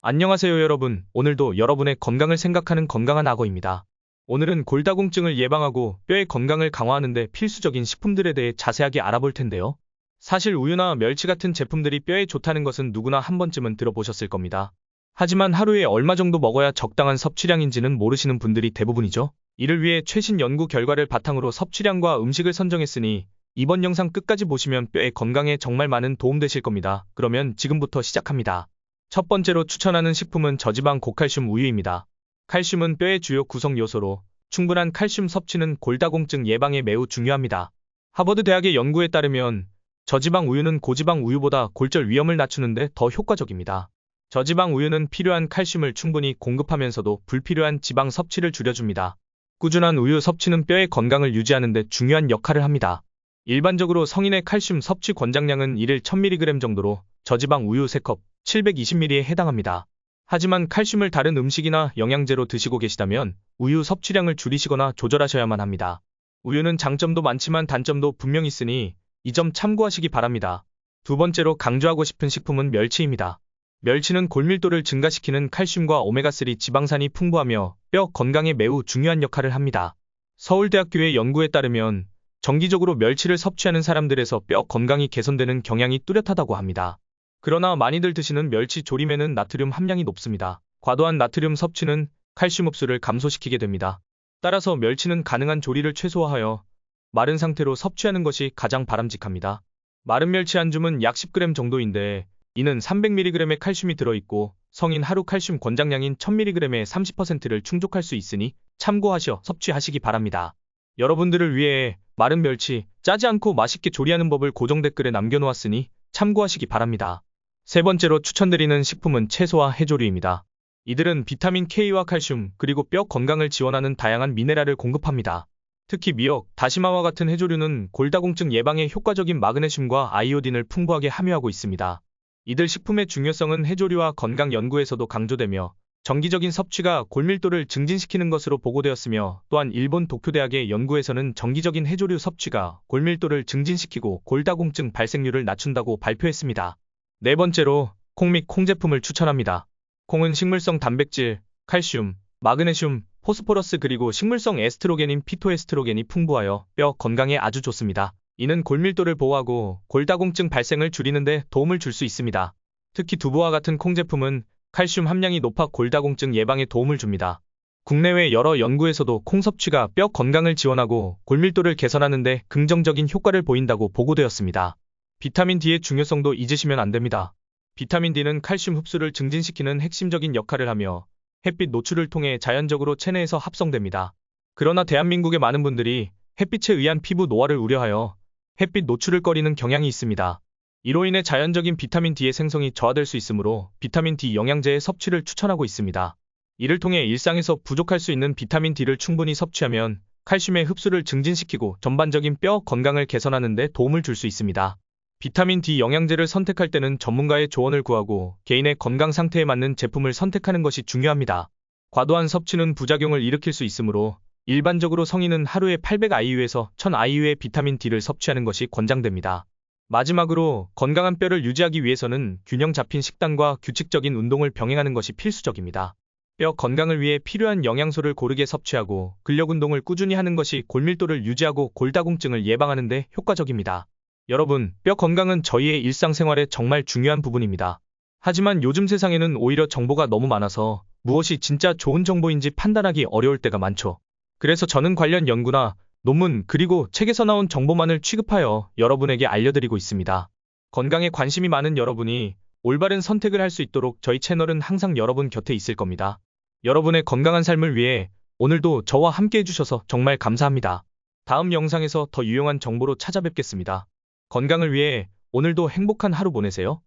안녕하세요 여러분. 오늘도 여러분의 건강을 생각하는 건강한 악어입니다. 오늘은 골다공증을 예방하고 뼈의 건강을 강화하는 데 필수적인 식품들에 대해 자세하게 알아볼 텐데요. 사실 우유나 멸치 같은 제품들이 뼈에 좋다는 것은 누구나 한 번쯤은 들어보셨을 겁니다. 하지만 하루에 얼마 정도 먹어야 적당한 섭취량인지는 모르시는 분들이 대부분이죠. 이를 위해 최신 연구 결과를 바탕으로 섭취량과 음식을 선정했으니 이번 영상 끝까지 보시면 뼈의 건강에 정말 많은 도움 되실 겁니다. 그러면 지금부터 시작합니다. 첫 번째로 추천하는 식품은 저지방 고칼슘 우유입니다. 칼슘은 뼈의 주요 구성 요소로 충분한 칼슘 섭취는 골다공증 예방에 매우 중요합니다. 하버드 대학의 연구에 따르면 저지방 우유는 고지방 우유보다 골절 위험을 낮추는데 더 효과적입니다. 저지방 우유는 필요한 칼슘을 충분히 공급하면서도 불필요한 지방 섭취를 줄여줍니다. 꾸준한 우유 섭취는 뼈의 건강을 유지하는 데 중요한 역할을 합니다. 일반적으로 성인의 칼슘 섭취 권장량은 1일 1000mg 정도로 저지방 우유 3컵 720ml에 해당합니다. 하지만 칼슘을 다른 음식이나 영양제로 드시고 계시다면 우유 섭취량을 줄이시거나 조절하셔야만 합니다. 우유는 장점도 많지만 단점도 분명히 있으니 이 점 참고하시기 바랍니다. 두 번째로 강조하고 싶은 식품은 멸치입니다. 멸치는 골밀도를 증가시키는 칼슘과 오메가3 지방산이 풍부하며 뼈 건강에 매우 중요한 역할을 합니다. 서울대학교의 연구에 따르면 정기적으로 멸치를 섭취하는 사람들에서 뼈 건강이 개선되는 경향이 뚜렷하다고 합니다. 그러나 많이들 드시는 멸치 조림에는 나트륨 함량이 높습니다. 과도한 나트륨 섭취는 칼슘 흡수를 감소시키게 됩니다. 따라서 멸치는 가능한 조리를 최소화하여 마른 상태로 섭취하는 것이 가장 바람직합니다. 마른 멸치 한 줌은 약 10g 정도인데 이는 300mg의 칼슘이 들어있고 성인 하루 칼슘 권장량인 1000mg의 30%를 충족할 수 있으니 참고하셔 섭취하시기 바랍니다. 여러분들을 위해 마른 멸치 짜지 않고 맛있게 조리하는 법을 고정 댓글에 남겨놓았으니 참고하시기 바랍니다. 세 번째로 추천드리는 식품은 채소와 해조류입니다. 이들은 비타민 K와 칼슘 그리고 뼈 건강을 지원하는 다양한 미네랄을 공급합니다. 특히 미역, 다시마와 같은 해조류는 골다공증 예방에 효과적인 마그네슘과 아이오딘을 풍부하게 함유하고 있습니다. 이들 식품의 중요성은 해조류와 건강 연구에서도 강조되며 정기적인 섭취가 골밀도를 증진시키는 것으로 보고되었으며 또한 일본 도쿄대학의 연구에서는 정기적인 해조류 섭취가 골밀도를 증진시키고 골다공증 발생률을 낮춘다고 발표했습니다. 네 번째로 콩 및 콩 제품을 추천합니다. 콩은 식물성 단백질, 칼슘, 마그네슘, 포스포러스 그리고 식물성 에스트로겐인 피토에스트로겐이 풍부하여 뼈 건강에 아주 좋습니다. 이는 골밀도를 보호하고 골다공증 발생을 줄이는 데 도움을 줄 수 있습니다. 특히 두부와 같은 콩 제품은 칼슘 함량이 높아 골다공증 예방에 도움을 줍니다. 국내외 여러 연구에서도 콩 섭취가 뼈 건강을 지원하고 골밀도를 개선하는 데 긍정적인 효과를 보인다고 보고되었습니다. 비타민 D의 중요성도 잊으시면 안 됩니다. 비타민 D는 칼슘 흡수를 증진시키는 핵심적인 역할을 하며 햇빛 노출을 통해 자연적으로 체내에서 합성됩니다. 그러나 대한민국의 많은 분들이 햇빛에 의한 피부 노화를 우려하여 햇빛 노출을 꺼리는 경향이 있습니다. 이로 인해 자연적인 비타민 D의 생성이 저하될 수 있으므로 비타민 D 영양제의 섭취를 추천하고 있습니다. 이를 통해 일상에서 부족할 수 있는 비타민 D를 충분히 섭취하면 칼슘의 흡수를 증진시키고 전반적인 뼈 건강을 개선하는 데 도움을 줄 수 있습니다. 비타민 D 영양제를 선택할 때는 전문가의 조언을 구하고 개인의 건강 상태에 맞는 제품을 선택하는 것이 중요합니다. 과도한 섭취는 부작용을 일으킬 수 있으므로 일반적으로 성인은 하루에 800IU에서 1000IU의 비타민 D를 섭취하는 것이 권장됩니다. 마지막으로 건강한 뼈를 유지하기 위해서는 균형 잡힌 식단과 규칙적인 운동을 병행하는 것이 필수적입니다. 뼈 건강을 위해 필요한 영양소를 고르게 섭취하고 근력 운동을 꾸준히 하는 것이 골밀도를 유지하고 골다공증을 예방하는 데 효과적입니다. 여러분, 뼈 건강은 저희의 일상생활에 정말 중요한 부분입니다. 하지만 요즘 세상에는 오히려 정보가 너무 많아서 무엇이 진짜 좋은 정보인지 판단하기 어려울 때가 많죠. 그래서 저는 관련 연구나 논문 그리고 책에서 나온 정보만을 취급하여 여러분에게 알려드리고 있습니다. 건강에 관심이 많은 여러분이 올바른 선택을 할 수 있도록 저희 채널은 항상 여러분 곁에 있을 겁니다. 여러분의 건강한 삶을 위해 오늘도 저와 함께 해주셔서 정말 감사합니다. 다음 영상에서 더 유용한 정보로 찾아뵙겠습니다. 건강을 위해 오늘도 행복한 하루 보내세요.